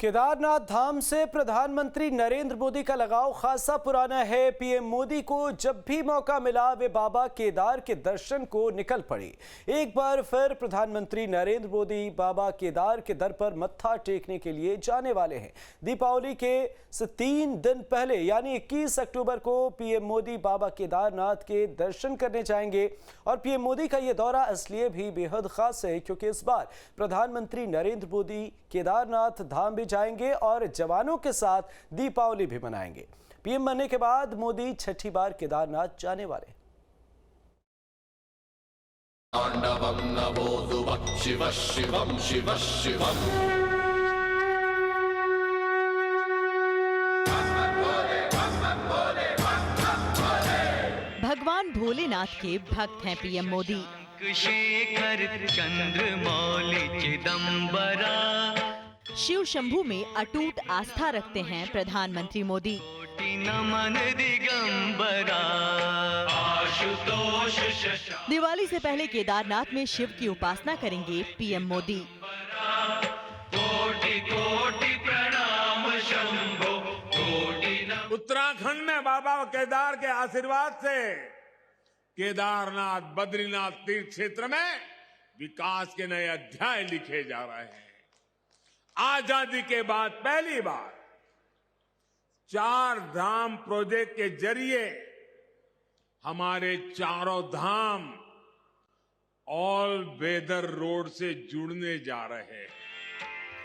केदारनाथ धाम से प्रधानमंत्री नरेंद्र मोदी का लगाव खासा पुराना है। पीएम मोदी को जब भी मौका मिला वे बाबा केदार के दर्शन को निकल पड़े। एक बार फिर प्रधानमंत्री नरेंद्र मोदी बाबा केदार के दर पर मत्था टेकने के लिए जाने वाले हैं। दीपावली के 3 दिन पहले यानी 21 अक्टूबर को पीएम मोदी बाबा केदारनाथ के दर्शन करने जाएंगे और पीएम मोदी का यह दौरा इसलिए भी बेहद खास है क्योंकि इस बार प्रधानमंत्री नरेंद्र मोदी केदारनाथ धाम भी जाएंगे और जवानों के साथ दीपावली भी मनाएंगे। पीएम बनने के बाद मोदी छठी बार केदारनाथ जाने वाले। भगवान भोलेनाथ के भक्त हैं पीएम मोदी। शेखर चंद्रमौली चिदंबरा, शिव शंभू में अटूट आस्था रखते हैं प्रधानमंत्री मोदी। नमन दिगंबरा, आशुतोष दिवाली से पहले केदारनाथ में शिव की उपासना करेंगे पीएम मोदी। कोटि कोटि प्रणाम शंभो, कोटि उत्तराखंड में बाबा केदार के आशीर्वाद से केदारनाथ बद्रीनाथ तीर्थ क्षेत्र में विकास के नए अध्याय लिखे जा रहे हैं। आजादी के बाद पहली बार 4 धाम प्रोजेक्ट के जरिए हमारे चारों धाम ऑल वेदर रोड से जुड़ने जा रहे हैं।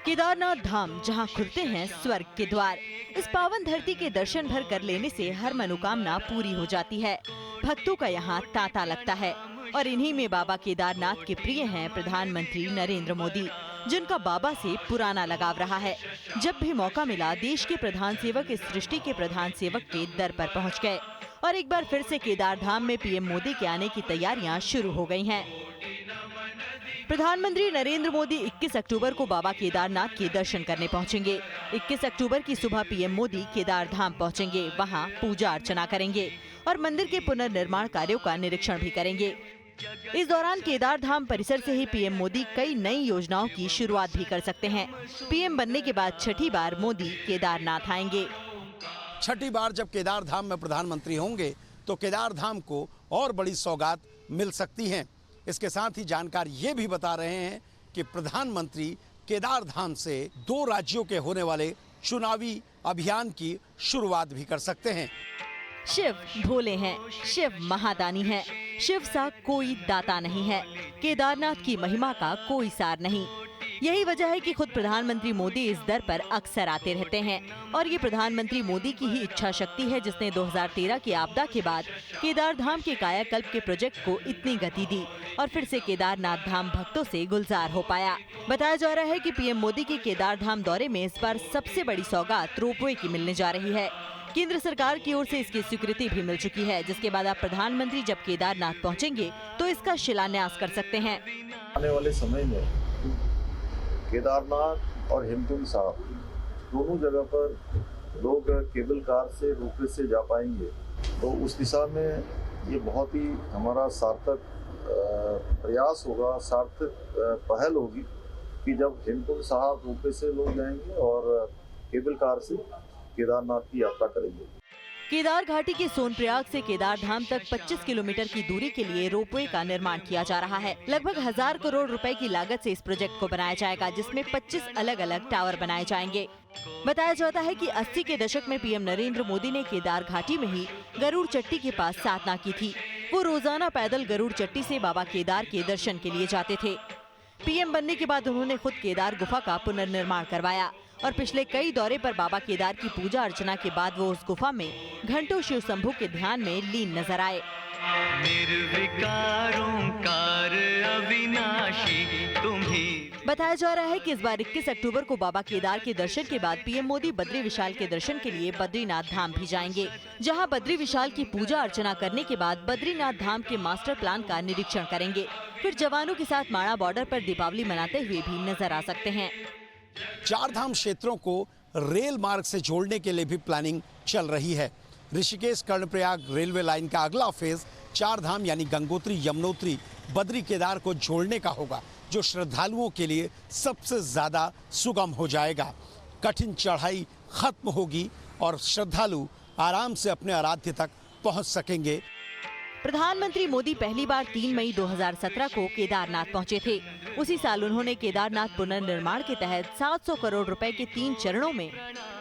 केदारनाथ धाम जहां खुलते हैं स्वर्ग के द्वार। इस पावन धरती के दर्शन भर कर लेने से हर मनोकामना पूरी हो जाती है। भक्तों का यहाँ तांता लगता है और इन्हीं में बाबा केदारनाथ के प्रिय हैं प्रधानमंत्री नरेंद्र मोदी, जिनका बाबा से पुराना लगाव रहा है। जब भी मौका मिला देश के प्रधान सेवक इस सृष्टि के प्रधान सेवक के दर पर पहुँच गए और एक बार फिर से केदार धाम में पीएम मोदी के आने की तैयारियां शुरू हो गई हैं। प्रधानमंत्री नरेंद्र मोदी 21 अक्टूबर को बाबा केदारनाथ के दर्शन करने पहुंचेंगे। 21 अक्टूबर की सुबह पीएम मोदी केदार धाम पहुंचेंगे, वहां पूजा अर्चना करेंगे और मंदिर के पुनर्निर्माण कार्यों का निरीक्षण भी करेंगे। इस दौरान केदार धाम परिसर से ही पीएम मोदी कई नई योजनाओं की शुरुआत भी कर सकते हैं। पीएम बनने के बाद छठी बार मोदी केदारनाथ आएंगे। छठी बार जब केदार धाम में प्रधानमंत्री होंगे तो केदार धाम को और बड़ी सौगात मिल सकती है। इसके साथ ही जानकार ये भी बता रहे हैं कि प्रधानमंत्री केदार धाम से 2 राज्यों के होने वाले चुनावी अभियान की शुरुआत भी कर सकते हैं। शिव भोले हैं, शिव महादानी है, शिव सा कोई दाता नहीं है। केदारनाथ की महिमा का कोई सार नहीं। यही वजह है कि खुद प्रधानमंत्री मोदी इस दर पर अक्सर आते रहते हैं और ये प्रधानमंत्री मोदी की ही इच्छा शक्ति है जिसने 2013 की आपदा के बाद केदार धाम के कायाकल्प के प्रोजेक्ट को इतनी गति दी और फिर से केदारनाथ धाम भक्तों से गुलजार हो पाया। बताया जा रहा है कि पीएम मोदी के केदार धाम दौरे में इस बार सबसे बड़ी सौगात रोपवे की मिलने जा रही है। केंद्र सरकार की ओर से इसकी स्वीकृति भी मिल चुकी है, जिसके बाद अब प्रधानमंत्री जब केदारनाथ पहुँचेंगे तो इसका शिलान्यास कर सकते हैं। आने वाले समय में केदारनाथ और हेमकुंड साहब दोनों जगह पर लोग केबल कार से रोपवे से जा पाएंगे, तो उस दिशा में ये बहुत ही हमारा सार्थक प्रयास होगा, सार्थक पहल होगी कि जब हेमकुंड साहब रोपवे से लोग जाएंगे और केबल कार से केदारनाथ की यात्रा करेंगे। केदार घाटी के सोनप्रयाग से केदार धाम तक 25 किलोमीटर की दूरी के लिए रोपवे का निर्माण किया जा रहा है। लगभग 1000 करोड़ रुपए की लागत से इस प्रोजेक्ट को बनाया जाएगा, जिसमें 25 अलग अलग टावर बनाए जाएंगे। बताया जाता है कि 80 के दशक में पीएम नरेंद्र मोदी ने केदार घाटी में ही गरुड़ चट्टी के पास साधना की थी। वो रोजाना पैदल गरुड़ चट्टी से बाबा केदार के दर्शन के लिए जाते थे। पीएम बनने के बाद उन्होंने खुद केदार गुफा का पुनर्निर्माण करवाया और पिछले कई दौरे पर बाबा केदार की पूजा अर्चना के बाद वो उस गुफा में घंटों शिव शंभू के ध्यान में लीन नजर आए। निर्विकार ओंकार अविनाशी तुम्ही। बताया जा रहा है कि इस बार 21 अक्टूबर को बाबा केदार के दर्शन के बाद पीएम मोदी बद्री विशाल के दर्शन के लिए बद्रीनाथ धाम भी जाएंगे, जहां बद्री विशाल की पूजा अर्चना करने के बाद बद्रीनाथ धाम के मास्टर प्लान का निरीक्षण करेंगे। फिर जवानों के साथ माणा बॉर्डर पर दीपावली मनाते हुए भी नजर आ सकते हैं। 4 धाम क्षेत्रों को रेल मार्ग से जोड़ने के लिए भी प्लानिंग चल रही है। ऋषिकेश कर्णप्रयाग रेलवे लाइन का अगला फेज 4 धाम यानी गंगोत्री, यमुनोत्री, बद्री, केदार को जोड़ने का होगा, जो श्रद्धालुओं के लिए सबसे ज्यादा सुगम हो जाएगा। कठिन चढ़ाई खत्म होगी और श्रद्धालु आराम से अपने आराध्य तक पहुंच सकेंगे। प्रधानमंत्री मोदी पहली बार 3 मई 2017 को केदारनाथ पहुंचे थे। उसी साल उन्होंने केदारनाथ पुनर्निर्माण के तहत 700 करोड़ रुपए के 3 चरणों में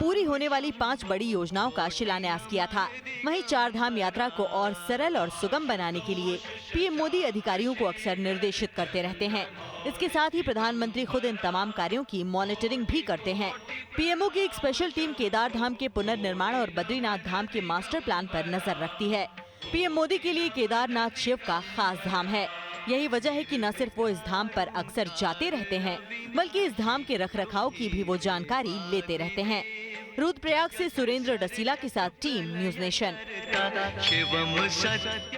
पूरी होने वाली 5 बड़ी योजनाओं का शिलान्यास किया था। वहीं 4 धाम यात्रा को और सरल और सुगम बनाने के लिए पीएम मोदी अधिकारियों को अक्सर निर्देशित करते रहते हैं। इसके साथ ही प्रधानमंत्री खुद इन तमाम कार्यों की मॉनिटरिंग भी करते हैं। पीएमओ की एक स्पेशल टीम केदार धाम के पुनर्निर्माण और बद्रीनाथ धाम के मास्टर प्लान पर नजर रखती है। पीएम मोदी के लिए केदारनाथ शिव का खास धाम है। यही वजह है कि न सिर्फ वो इस धाम पर अक्सर जाते रहते हैं, बल्कि इस धाम के रखरखाव की भी वो जानकारी लेते रहते हैं। रुद्रप्रयाग से सुरेंद्र डसीला के साथ टीम न्यूज़ नेशन। शिवम सत्य